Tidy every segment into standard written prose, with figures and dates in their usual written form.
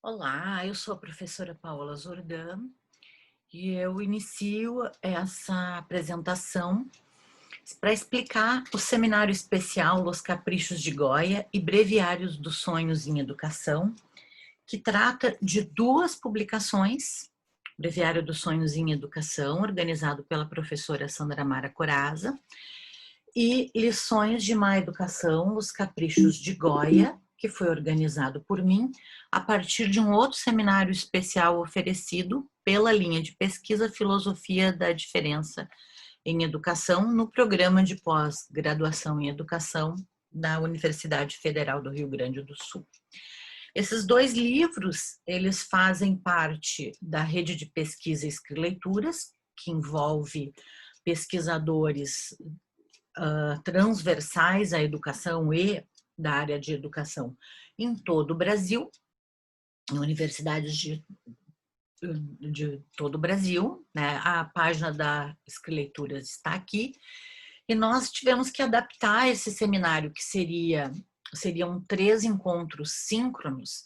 Olá, eu sou a professora Paola Zordan e eu inicio essa apresentação para explicar o seminário especial Los Caprichos de Goya e Breviários dos Sonhos em Educação, que trata de duas publicações, Breviário dos Sonhos em Educação, organizado pela professora Sandra Mara Coraza, e Lições de Má Educação, Os Caprichos de Goya, que foi organizado por mim, a partir de um outro seminário especial oferecido pela linha de pesquisa Filosofia da Diferença em Educação, no programa de pós-graduação em Educação da Universidade Federal do Rio Grande do Sul. Esses dois livros, eles fazem parte da rede de pesquisa Escrileituras, que envolve pesquisadores transversais à educação e da área de educação em todo o Brasil, em universidades de todo o Brasil, né? A página da Escrileituras está aqui, e nós tivemos que adaptar esse seminário, que seriam 3 encontros síncronos,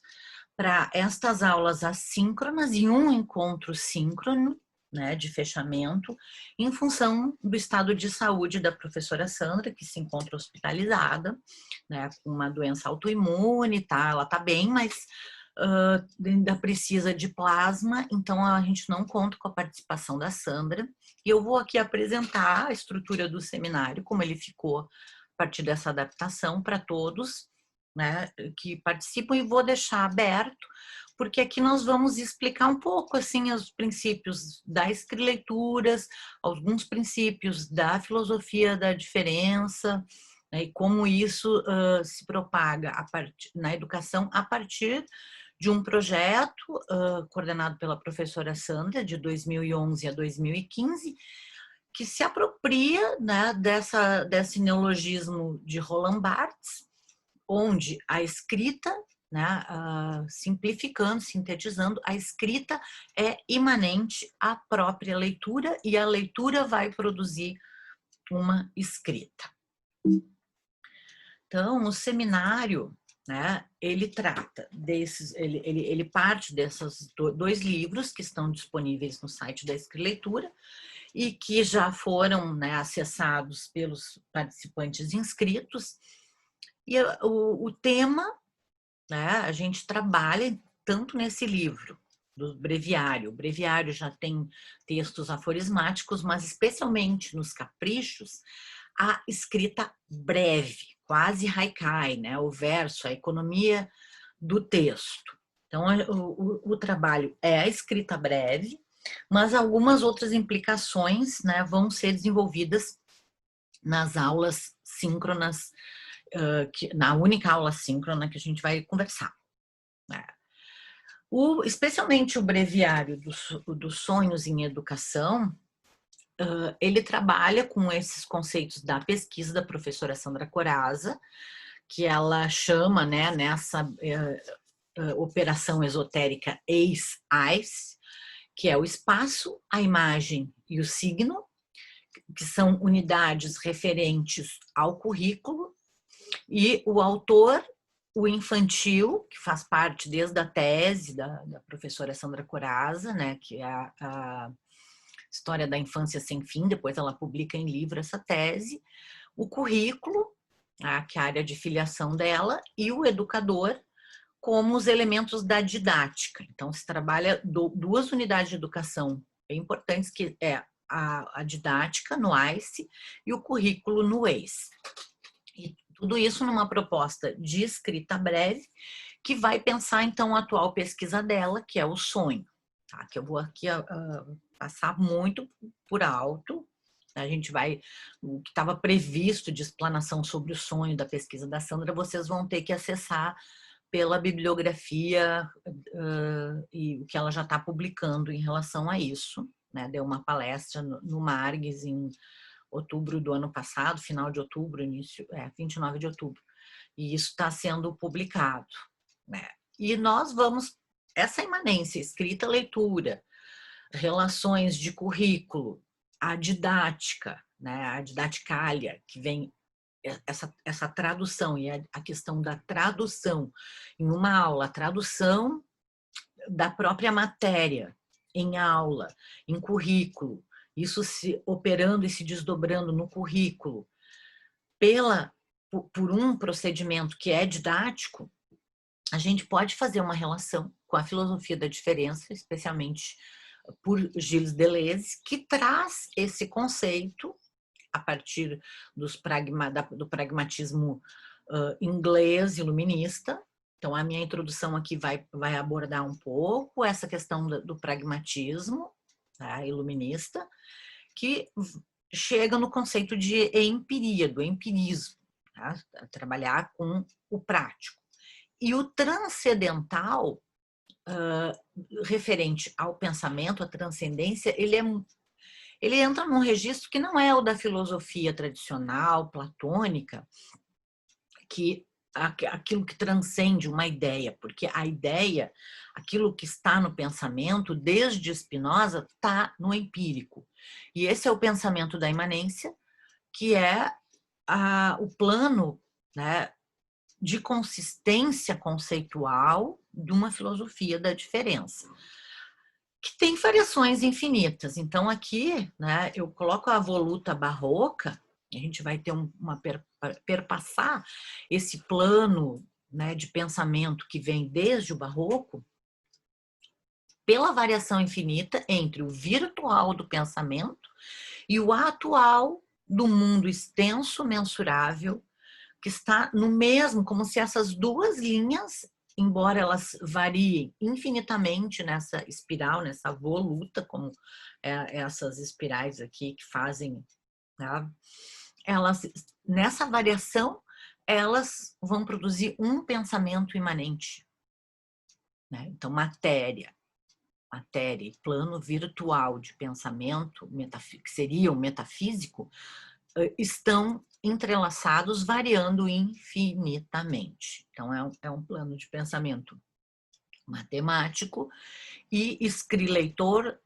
para estas aulas assíncronas e um encontro síncrono, né, de fechamento, em função do estado de saúde da professora Sandra, que se encontra hospitalizada, né, com uma doença autoimune, tá? Ela está bem, mas ainda precisa de plasma, então a gente não conta com a participação da Sandra. E eu vou aqui apresentar a estrutura do seminário, como ele ficou a partir dessa adaptação para todos, né, que participam, e vou deixar aberto, porque aqui nós vamos explicar um pouco assim os princípios da Escrileituras, alguns princípios da filosofia da diferença, né, e como isso se propaga na educação a partir de um projeto coordenado pela professora Sandra, de 2011 a 2015, que se apropria, né, desse neologismo de Roland Barthes, onde a escrita, né, simplificando, sintetizando, a escrita é imanente à própria leitura e a leitura vai produzir uma escrita. Então, o seminário, né, ele trata desses, ele parte desses 2 livros que estão disponíveis no site da Escrileitura e que já foram, né, acessados pelos participantes inscritos. E o tema, né, a gente trabalha tanto nesse livro do breviário. O breviário já tem textos aforismáticos, mas especialmente nos caprichos, a escrita breve, quase haikai, né, o verso, a economia do texto. Então, o trabalho é a escrita breve, mas algumas outras implicações, né, vão ser desenvolvidas nas aulas síncronas, na única aula síncrona que a gente vai conversar, né? Especialmente o breviário dos sonhos em educação, ele trabalha com esses conceitos da pesquisa da professora Sandra Coraza, que ela chama, né, nessa operação esotérica EIS-AIS, que é o espaço, a imagem e o signo, que são unidades referentes ao currículo, e o autor, o infantil, que faz parte desde a tese da professora Sandra Coraza, né, que é a História da Infância Sem Fim, depois ela publica em livro essa tese, o currículo, que é a área de filiação dela, e o educador, como os elementos da didática. Então, se trabalha duas unidades de educação bem importantes, que é a didática no AICE e o currículo no EIS. E tudo isso numa proposta de escrita breve, que vai pensar, então, a atual pesquisa dela, que é o sonho, tá? Que eu vou aqui passar muito por alto. A gente vai, o que estava previsto de explanação sobre o sonho da pesquisa da Sandra, vocês vão ter que acessar pela bibliografia e o que ela já está publicando em relação a isso, né? Deu uma palestra no Margs em outubro do ano passado, final de outubro, 29 de outubro, e isso está sendo publicado, né? E nós vamos, essa imanência, escrita, leitura, relações de currículo, a didática, né? A didacália, que vem essa tradução, e a questão da tradução em uma aula, a tradução da própria matéria, em aula, em currículo, isso se operando e se desdobrando no currículo, por um procedimento que é didático, a gente pode fazer uma relação com a filosofia da diferença, especialmente por Gilles Deleuze, que traz esse conceito a partir do pragmatismo inglês iluminista. Então, a minha introdução aqui vai abordar um pouco essa questão do pragmatismo, tá, iluminista, que chega no conceito de empiria, do empirismo, tá? Trabalhar com o prático. E o transcendental, referente ao pensamento, à transcendência, ele entra num registro que não é o da filosofia tradicional, platônica, que aquilo que transcende uma ideia, porque a ideia, aquilo que está no pensamento, desde Spinoza, está no empírico. E esse é o pensamento da imanência, que é o plano, né, de consistência conceitual de uma filosofia da diferença, que tem variações infinitas. Então, aqui, né, eu coloco a voluta barroca, a gente vai ter perpassar esse plano, né, de pensamento que vem desde o barroco, pela variação infinita entre o virtual do pensamento e o atual do mundo extenso, mensurável, que está no mesmo, como se essas duas linhas, embora elas variem infinitamente nessa espiral, nessa voluta, como essas espirais aqui que fazem, tá? Elas, nessa variação, elas vão produzir um pensamento imanente, né? Então, matéria e plano virtual de pensamento, que seria o metafísico, estão entrelaçados, variando infinitamente. Então, é um plano de pensamento matemático e escrileitor,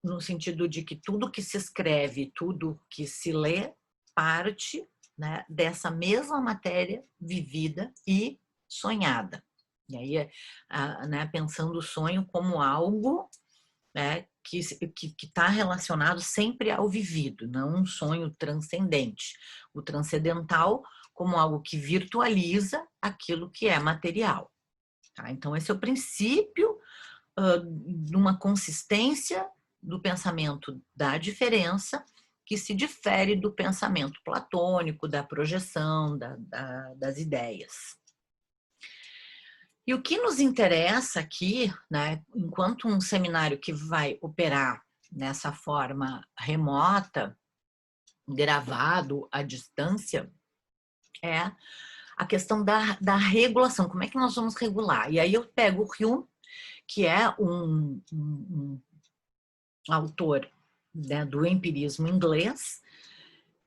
no sentido de que tudo que se escreve, tudo que se lê, parte, né, dessa mesma matéria vivida e sonhada. E aí, né, pensando o sonho como algo, né, que está relacionado sempre ao vivido, não um sonho transcendente. O transcendental como algo que virtualiza aquilo que é material. Tá? Então, esse é o princípio de uma consistência do pensamento da diferença, que se difere do pensamento platônico, da projeção, das ideias. E o que nos interessa aqui, né, enquanto um seminário que vai operar nessa forma remota, gravado à distância, é a questão da regulação. Como é que nós vamos regular? E aí eu pego o Hume, que é um autor, né, do empirismo inglês,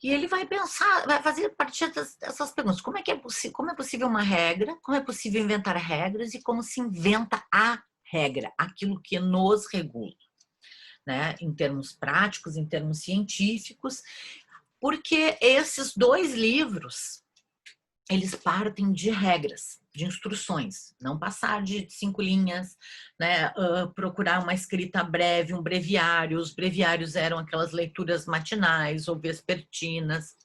e ele vai pensar, vai fazer a partir dessas perguntas. Como é possível uma regra? Como é possível inventar regras? E como se inventa a regra, aquilo que nos regula, né? Em termos práticos, em termos científicos, porque esses dois livros, eles partem de regras, de instruções, não passar de 5 linhas, né? Procurar uma escrita breve, um breviário. Os breviários eram aquelas leituras matinais ou vespertinas,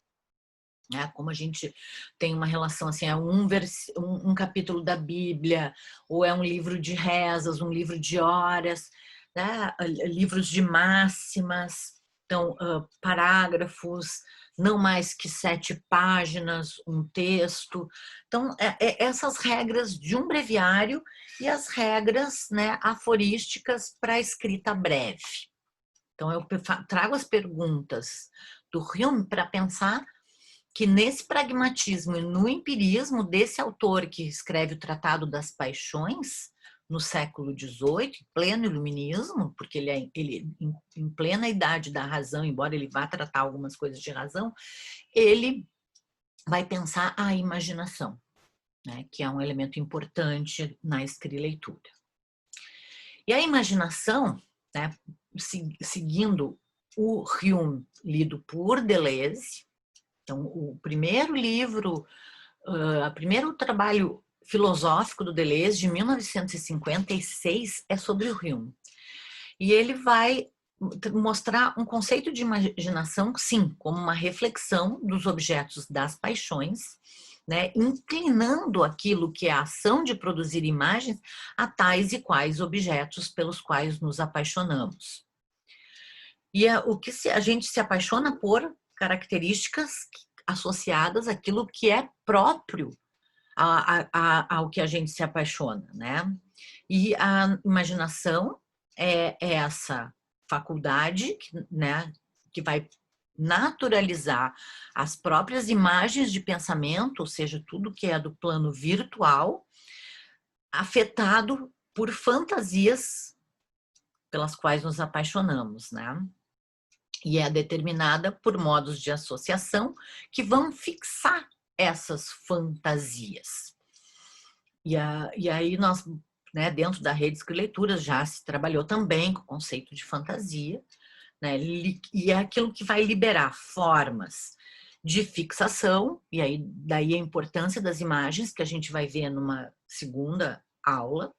né? Como a gente tem uma relação assim, é um capítulo da Bíblia, ou é um livro de rezas, um livro de horas, né? Livros de máximas, então parágrafos, não mais que 7 páginas, um texto. Então, essas regras de um breviário e as regras, né, aforísticas para a escrita breve. Então, eu trago as perguntas do Hume para pensar que nesse pragmatismo e no empirismo desse autor que escreve o Tratado das Paixões, no século XVIII, pleno iluminismo, porque ele em plena idade da razão, embora ele vá tratar algumas coisas de razão, ele vai pensar a imaginação, né, que é um elemento importante na escrileitura. E a imaginação, né, seguindo o Hume, lido por Deleuze, então o primeiro livro, o primeiro trabalho filosófico do Deleuze, de 1956, é sobre o Hume. E ele vai mostrar um conceito de imaginação, sim, como uma reflexão dos objetos das paixões, né, inclinando aquilo que é a ação de produzir imagens a tais e quais objetos pelos quais nos apaixonamos. E a gente se apaixona por características associadas àquilo que é próprio ao que a gente se apaixona, né? E a imaginação é essa faculdade, né, que vai naturalizar as próprias imagens de pensamento, ou seja, tudo que é do plano virtual, afetado por fantasias pelas quais nos apaixonamos, né? E é determinada por modos de associação que vão fixar essas fantasias. E aí nós, né, dentro da rede Escrileituras, já se trabalhou também com o conceito de fantasia, né, e é aquilo que vai liberar formas de fixação, e aí daí a importância das imagens, que a gente vai ver numa segunda aula,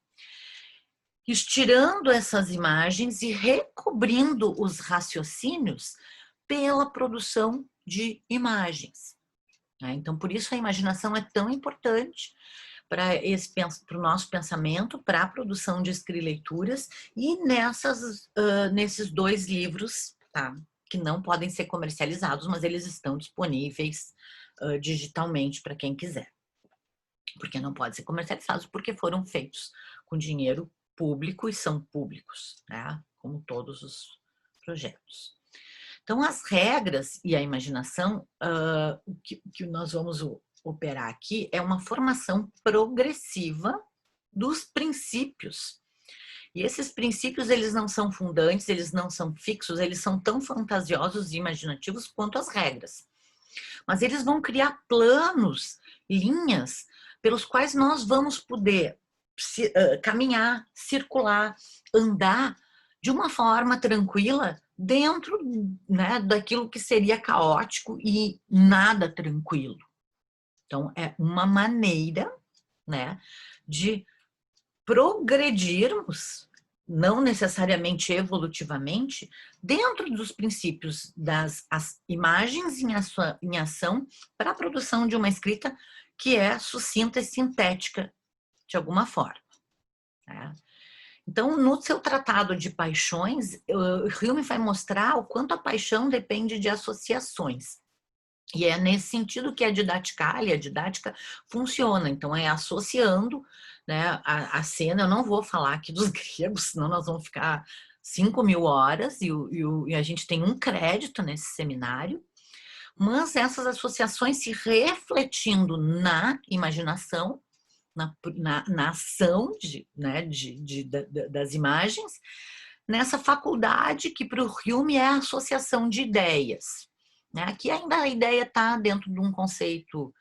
estirando essas imagens e recobrindo os raciocínios pela produção de imagens. Então, por isso a imaginação é tão importante para o nosso pensamento, para a produção de escrileituras e nesses 2 livros, tá? Que não podem ser comercializados, mas eles estão disponíveis digitalmente para quem quiser. Porque não podem ser comercializados, porque foram feitos com dinheiro público e são públicos, né? Como todos os projetos. Então, as regras e a imaginação, o que nós vamos operar aqui é uma formação progressiva dos princípios. E esses princípios, eles não são fundantes, eles não são fixos, eles são tão fantasiosos e imaginativos quanto as regras. Mas eles vão criar planos, linhas, pelos quais nós vamos poder caminhar, circular, andar de uma forma tranquila dentro, né, daquilo que seria caótico e nada tranquilo. Então, é uma maneira, né, de progredirmos, não necessariamente evolutivamente, dentro dos princípios das imagens em ação para a produção de uma escrita que é sucinta e sintética, de alguma forma. Né? Então, no seu tratado de paixões, o Hume vai mostrar o quanto a paixão depende de associações. E é nesse sentido que a didática funciona. Então, é associando, né, a cena. Eu não vou falar aqui dos gregos, senão nós vamos ficar 5.000 horas e a gente tem um crédito nesse seminário. Mas essas associações se refletindo na imaginação, na ação né, das imagens, nessa faculdade que para o Hume é a associação de ideias. Né? Aqui ainda a ideia está dentro de um conceito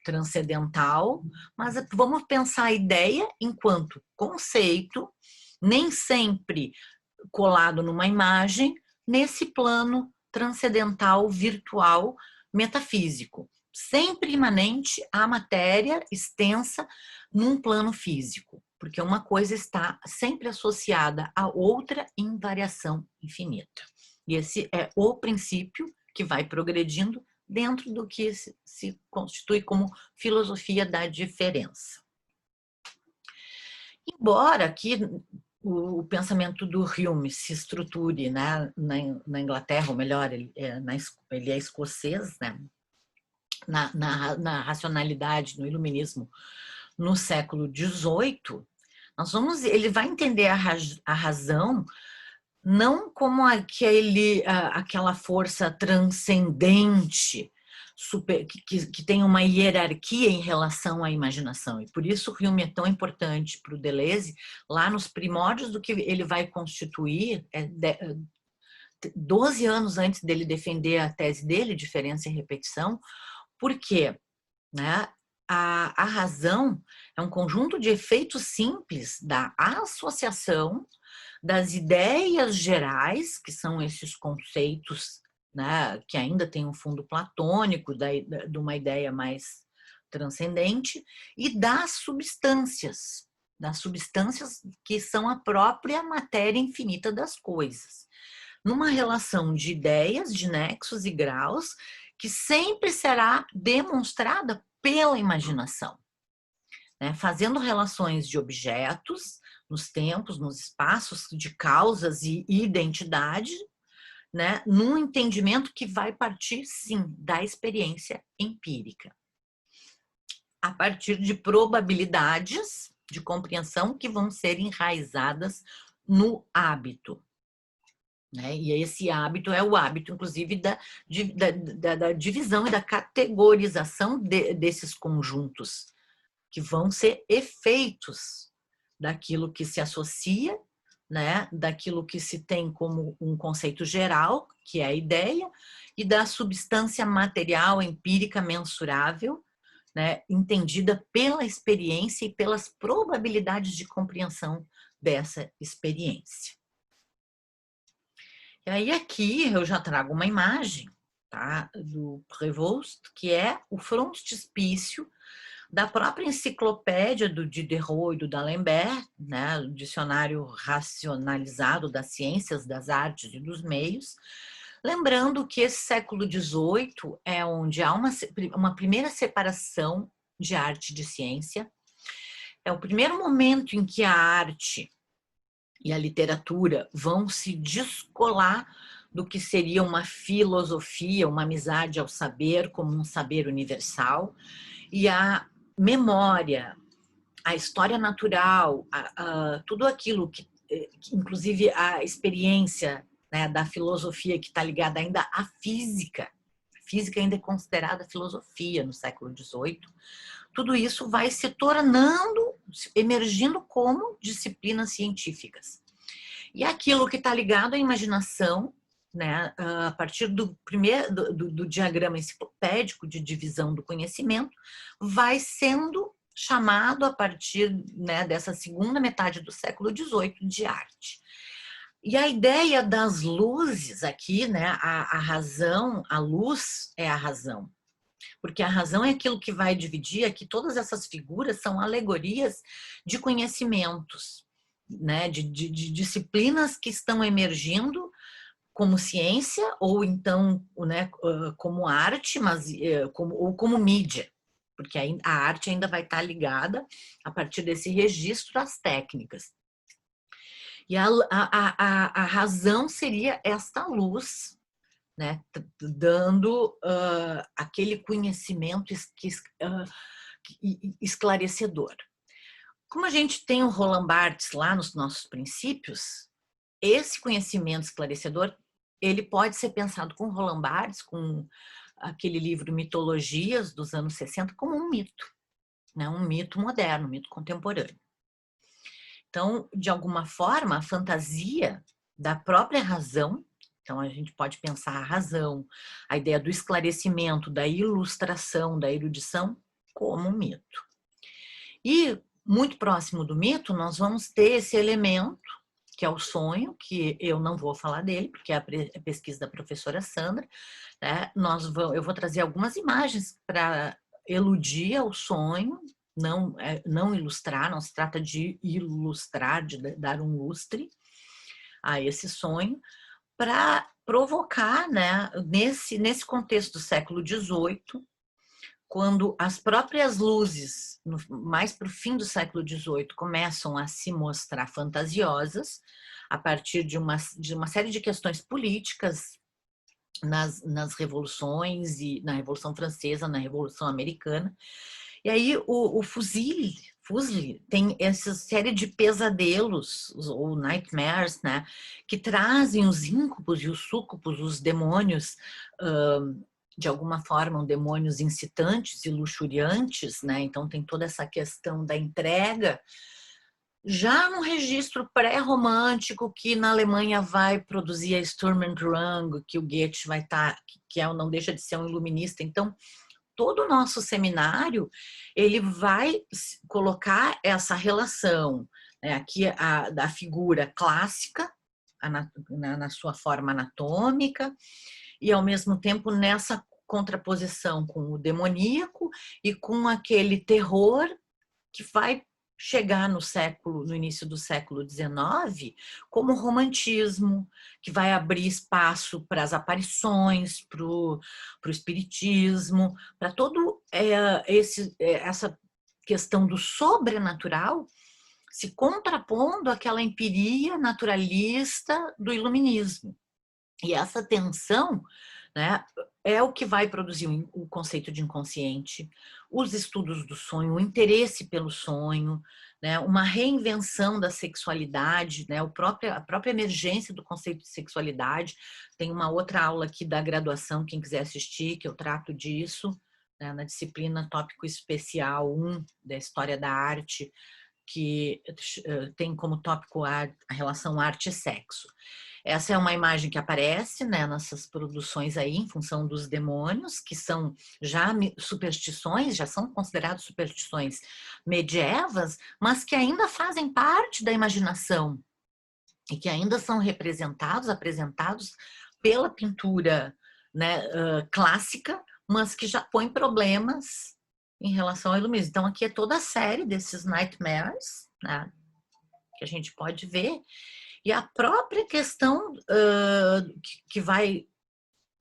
transcendental, mas vamos pensar a ideia enquanto conceito, nem sempre colado numa imagem, nesse plano transcendental, virtual, metafísico, sempre imanente à matéria extensa num plano físico, porque uma coisa está sempre associada à outra em variação infinita. E esse é o princípio que vai progredindo dentro do que se constitui como filosofia da diferença. Embora aqui o pensamento do Hume se estruture, né, na Inglaterra, ou melhor, ele é escocês, né, na racionalidade, no iluminismo, no século XVIII, ele vai entender a razão não como aquela força transcendente, que tem uma hierarquia em relação à imaginação. E por isso o Hume é tão importante para o Deleuze, lá nos primórdios do que ele vai constituir, 12 anos antes dele defender a tese dele, diferença e repetição. Por quê? Né? A razão é um conjunto de efeitos simples da associação das ideias gerais, que são esses conceitos, né, que ainda tem um fundo platônico, de uma ideia mais transcendente, e das substâncias que são a própria matéria infinita das coisas, numa relação de ideias, de nexos e graus, que sempre será demonstrada pela imaginação, né? Fazendo relações de objetos, nos tempos, nos espaços, de causas e identidade, né? Num entendimento que vai partir, sim, da experiência empírica, a partir de probabilidades de compreensão que vão ser enraizadas no hábito, né? E esse hábito é o hábito, inclusive, da divisão e da categorização desses conjuntos, que vão ser efeitos daquilo que se associa, né? Daquilo que se tem como um conceito geral, que é a ideia, e da substância material, empírica, mensurável, né? Entendida pela experiência e pelas probabilidades de compreensão dessa experiência. E aí aqui eu já trago uma imagem, tá, do Prévost, que é o frontispício da própria enciclopédia do Diderot e do D'Alembert, né, o dicionário racionalizado das ciências, das artes e dos meios, lembrando que esse século XVIII é onde há uma primeira separação de arte e de ciência, é o primeiro momento em que a arte e a literatura vão se descolar do que seria uma filosofia, uma amizade ao saber como um saber universal, e a memória, a história natural, tudo aquilo que, inclusive a experiência, né, da filosofia que está ligada ainda à física, a física ainda é considerada filosofia no século XVIII, tudo isso vai se tornando, emergindo como disciplinas científicas. E aquilo que está ligado à imaginação, né, a partir do diagrama enciclopédico de divisão do conhecimento, vai sendo chamado a partir, né, dessa segunda metade do século XVIII de arte. E a ideia das luzes aqui, né, a razão, a luz é a razão. Porque a razão é aquilo que vai dividir, aqui todas essas figuras são alegorias de conhecimentos, né, de disciplinas que estão emergindo como ciência, ou então, né, como arte, mas, ou como mídia, porque a arte ainda vai estar ligada, a partir desse registro, às técnicas. E a razão seria esta luz, né, dando aquele conhecimento esclarecedor. Como a gente tem o Roland Barthes lá nos nossos princípios, esse conhecimento esclarecedor, ele pode ser pensado com Roland Barthes, com aquele livro Mitologias dos anos 60, como um mito, né? Um mito moderno, um mito contemporâneo. Então, de alguma forma, a fantasia da própria razão, então a gente pode pensar a razão, a ideia do esclarecimento, da ilustração, da erudição, como um mito. E, muito próximo do mito, nós vamos ter esse elemento, que é o sonho, que eu não vou falar dele, porque é a pesquisa da professora Sandra, né? Eu vou trazer algumas imagens para eludir o sonho, não ilustrar, não se trata de ilustrar, de dar um lustre a esse sonho, para provocar, né, nesse contexto do século XVIII, quando as próprias luzes, mais para o fim do século XVIII, começam a se mostrar fantasiosas, a partir de uma série de questões políticas nas revoluções, e na Revolução Francesa, na Revolução Americana. E aí o Fuseli tem essa série de pesadelos, ou nightmares, né, que trazem os íncubos e os súcubos, os demônios, de alguma forma, demônios incitantes e luxuriantes, né? Então tem toda essa questão da entrega, já no registro pré-romântico, que na Alemanha vai produzir a Sturm und Drang, que o Goethe vai estar, que não deixa de ser um iluminista. Então, todo o nosso seminário, ele vai colocar essa relação, né, aqui da figura clássica, na sua forma anatômica, e ao mesmo tempo nessa contraposição com o demoníaco e com aquele terror que vai chegar no início do século XIX como romantismo, que vai abrir espaço para as aparições, para o espiritismo, para todo essa questão do sobrenatural se contrapondo àquela empiria naturalista do iluminismo. E essa tensão, né, é o que vai produzir o conceito de inconsciente, os estudos do sonho, o interesse pelo sonho, né, uma reinvenção da sexualidade, né, a própria emergência do conceito de sexualidade. Tem uma outra aula aqui da graduação, quem quiser assistir, que eu trato disso, né, na disciplina Tópico Especial 1 da História da Arte, que tem como tópico a relação arte e sexo. Essa é uma imagem que aparece, né, nessas produções aí, em função dos demônios, que são já superstições, já são consideradas superstições medievas, mas que ainda fazem parte da imaginação e que ainda são apresentados pela pintura, né, clássica, mas que já põe problemas em relação ao iluminismo. Então, aqui é toda a série desses nightmares, né, que a gente pode ver, e a própria questão que vai,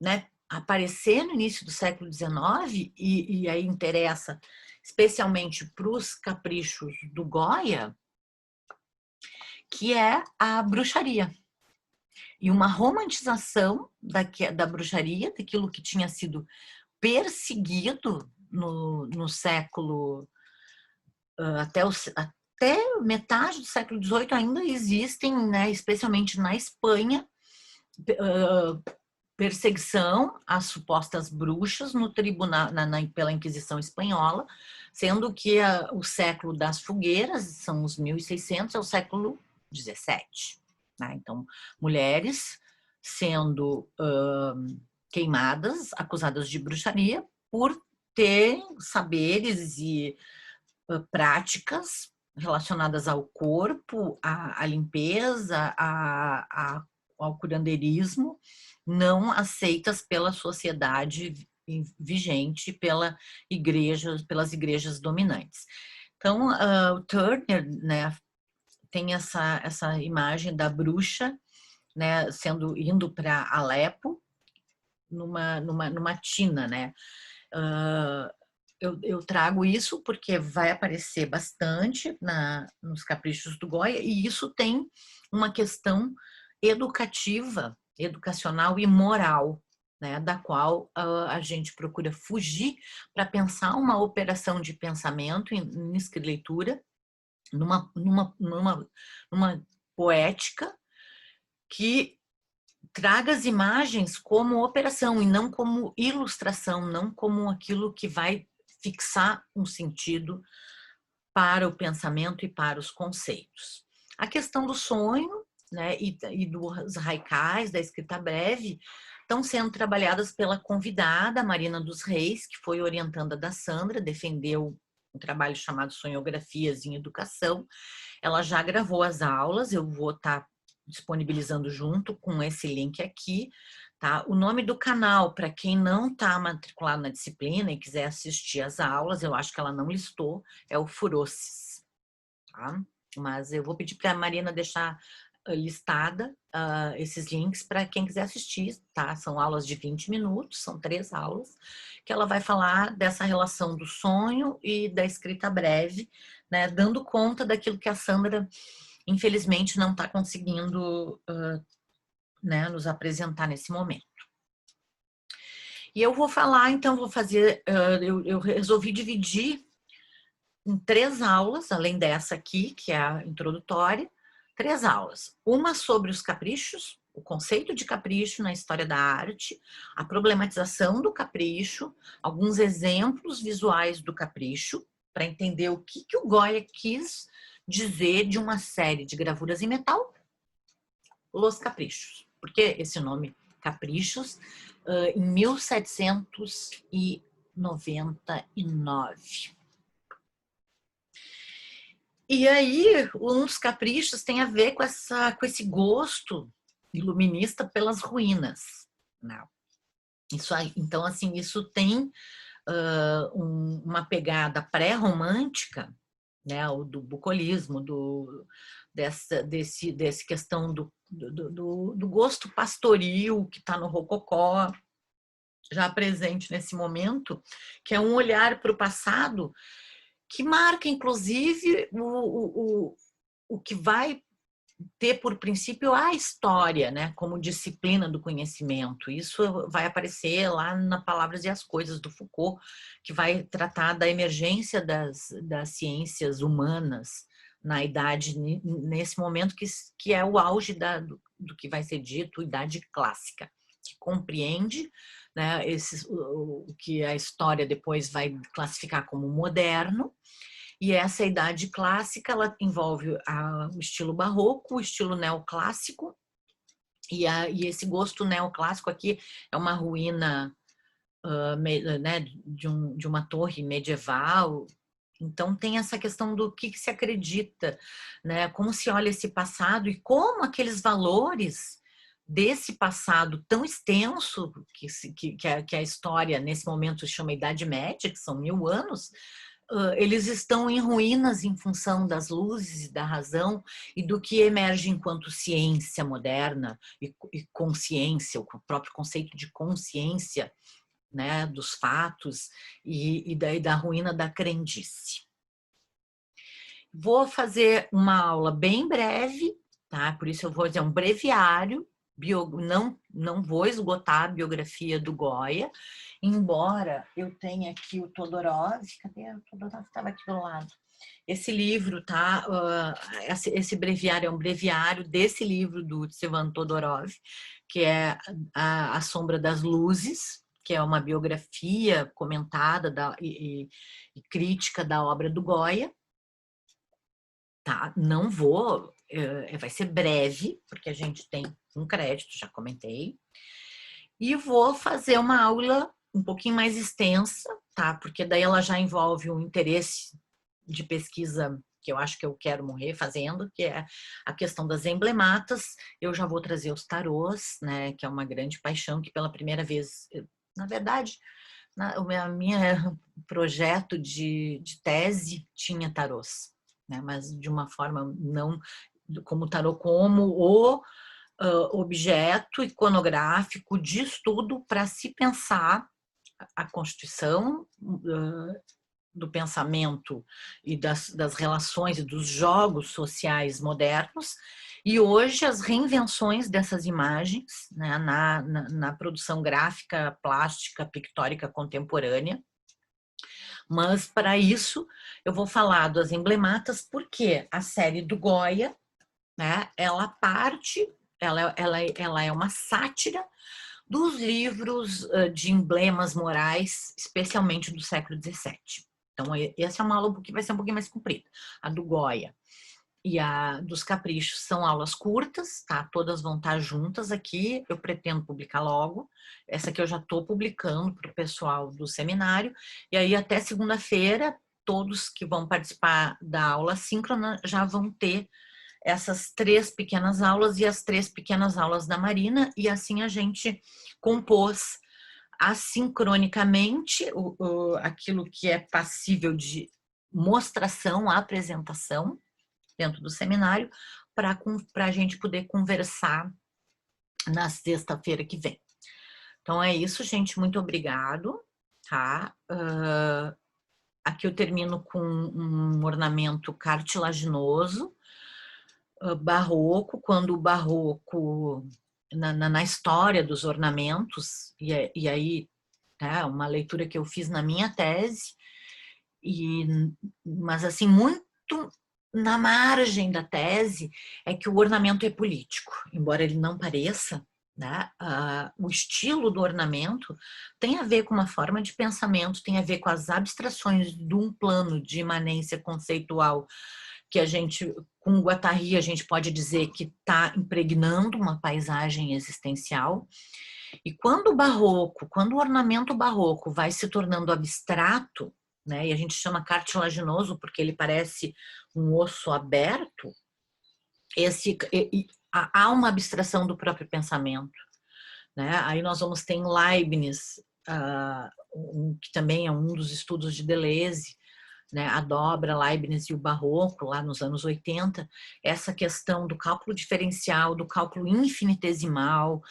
né, aparecer no início do século XIX, e aí interessa especialmente para os caprichos do Goya, que é a bruxaria. E uma romantização da bruxaria, daquilo que tinha sido perseguido no século, até metade do século XVIII ainda existem, né, especialmente na Espanha, perseguição às supostas bruxas no tribunal, pela Inquisição Espanhola, sendo que o século das fogueiras, são os 1600, é o século XVII. Né? Então, mulheres sendo queimadas, acusadas de bruxaria, por terem saberes e práticas relacionadas ao corpo, à limpeza, ao curandeirismo, não aceitas pela sociedade vigente, pelas igrejas dominantes. Então, o Turner, né, tem essa imagem da bruxa, né, indo para Alepo, numa tina, né? Eu trago isso porque vai aparecer bastante nos caprichos do Goya, e isso tem uma questão educacional e moral, né, da qual a gente procura fugir para pensar uma operação de pensamento em escritura, numa poética que traga as imagens como operação e não como ilustração, não como aquilo que vai fixar um sentido para o pensamento e para os conceitos. A questão do sonho, né, e dos haikais, da escrita breve, estão sendo trabalhadas pela convidada, Marina dos Reis, que foi orientanda da Sandra, defendeu um trabalho chamado Sonhografias em Educação. Ela já gravou as aulas, eu vou estar disponibilizando junto com esse link aqui, tá? O nome do canal, para quem não está matriculado na disciplina e quiser assistir às aulas, eu acho que ela não listou, é o Furosis, tá? Mas eu vou pedir para a Marina deixar listada esses links para quem quiser assistir, tá? São aulas de 20 minutos, são 3 aulas, que ela vai falar dessa relação do sonho e da escrita breve, né? Dando conta daquilo que a Sandra, infelizmente, não está conseguindo né, nos apresentar nesse momento. E eu vou falar, então, eu resolvi dividir em 3 aulas, além dessa aqui, que é a introdutória, 3 aulas. Uma sobre os caprichos, o conceito de capricho na história da arte, a problematização do capricho, alguns exemplos visuais do capricho, para entender o que o Goya quis dizer de uma série de gravuras em metal, Los Caprichos. Por que esse nome Caprichos? Em 1799. E aí, um dos caprichos tem a ver com esse gosto iluminista pelas ruínas. Não. Isso aí, então, assim, isso tem uma pegada pré-romântica, né, o do bucolismo, desse questão do gosto pastoril que está no rococó, já presente nesse momento, que é um olhar para o passado que marca, inclusive, o que vai ter por princípio a história, né, como disciplina do conhecimento. Isso vai aparecer lá na Palavras e as Coisas do Foucault, que vai tratar da emergência das ciências humanas na idade, nesse momento que é o auge do que vai ser dito, idade clássica, que compreende, né, o que a história depois vai classificar como moderno. E essa idade clássica, ela envolve o estilo barroco, o estilo neoclássico, e esse gosto neoclássico aqui é uma ruína, né, de uma torre medieval. Então tem essa questão do que se acredita, né, como se olha esse passado e como aqueles valores desse passado tão extenso que a história nesse momento chama Idade Média, que são 1000 anos, eles estão em ruínas em função das luzes e da razão e do que emerge enquanto ciência moderna e consciência, o próprio conceito de consciência, né, dos fatos e da ruína da crendice. Vou fazer uma aula bem breve, tá? Por isso eu vou dizer um breviário, não vou esgotar a biografia do Goya, embora eu tenha aqui o Todorov, cadê? O Todorov estava aqui do lado. Esse livro, tá? Esse breviário é um breviário desse livro do Tsevan Todorov, que é A Sombra das Luzes, que é uma biografia comentada e crítica da obra do Goya. Tá? Não vou, vai ser breve, porque a gente tem um crédito, já comentei. E vou fazer uma aula um pouquinho mais extensa, tá? Porque daí ela já envolve um interesse de pesquisa que eu acho que eu quero morrer fazendo, que é a questão das emblematas. Eu já vou trazer os tarôs, né? Que é uma grande paixão, que pela primeira vez, na verdade, o meu projeto de tese tinha tarôs, né? Mas de uma forma não como tarô, como o objeto iconográfico de estudo para se pensar a constituição do pensamento e das relações e dos jogos sociais modernos, e hoje as reinvenções dessas imagens, né, na produção gráfica, plástica, pictórica contemporânea. Mas para isso eu vou falar das emblematas, porque a série do Goya, né, ela é uma sátira dos livros de emblemas morais, especialmente do século XVII. Então, essa é uma aula que vai ser um pouquinho mais comprida. A do Goya e a dos Caprichos são aulas curtas, tá? Todas vão estar juntas aqui. Eu pretendo publicar logo. Essa aqui eu já estou publicando para o pessoal do seminário. E aí, até segunda-feira, todos que vão participar da aula síncrona já vão ter essas 3 pequenas aulas e as 3 pequenas aulas da Marina, e assim a gente compôs assincronicamente aquilo que é passível de mostração, apresentação dentro do seminário, para a gente poder conversar na sexta-feira que vem. Então é isso, gente, muito obrigado, tá? Aqui eu termino com um ornamento cartilaginoso, barroco, quando o barroco, na história dos ornamentos, e aí, tá, uma leitura que eu fiz na minha tese, mas assim, muito na margem da tese, é que o ornamento é político, embora ele não pareça, né? O estilo do ornamento tem a ver com uma forma de pensamento, tem a ver com as abstrações de um plano de imanência conceitual que a gente, com Guattari, a gente pode dizer que está impregnando uma paisagem existencial. E quando o ornamento barroco vai se tornando abstrato, né, e a gente chama cartilaginoso porque ele parece um osso aberto, há uma abstração do próprio pensamento. né? Aí nós vamos ter em Leibniz, que também é um dos estudos de Deleuze, né, a dobra, Leibniz e o Barroco, lá nos anos 80, essa questão do cálculo diferencial, do cálculo infinitesimal,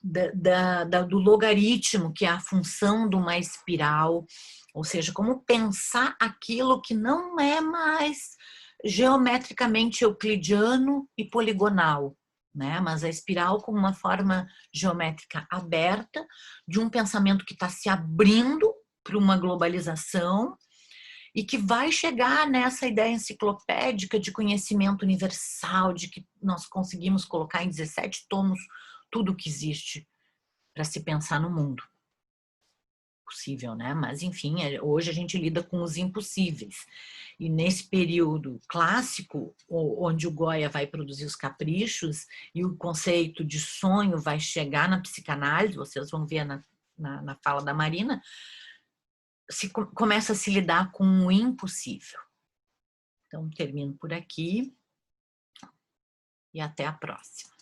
do logaritmo, que é a função de uma espiral, ou seja, como pensar aquilo que não é mais geometricamente euclidiano e poligonal, né? Mas a espiral como uma forma geométrica aberta de um pensamento que está se abrindo para uma globalização e que vai chegar nessa ideia enciclopédica de conhecimento universal, de que nós conseguimos colocar em 17 tomos tudo o que existe para se pensar no mundo. Possível, né? Mas, enfim, hoje a gente lida com os impossíveis. E nesse período clássico, onde o Goya vai produzir os caprichos e o conceito de sonho vai chegar na psicanálise, vocês vão ver na fala da Marina, começa a se lidar com o impossível. Então, termino por aqui e até a próxima.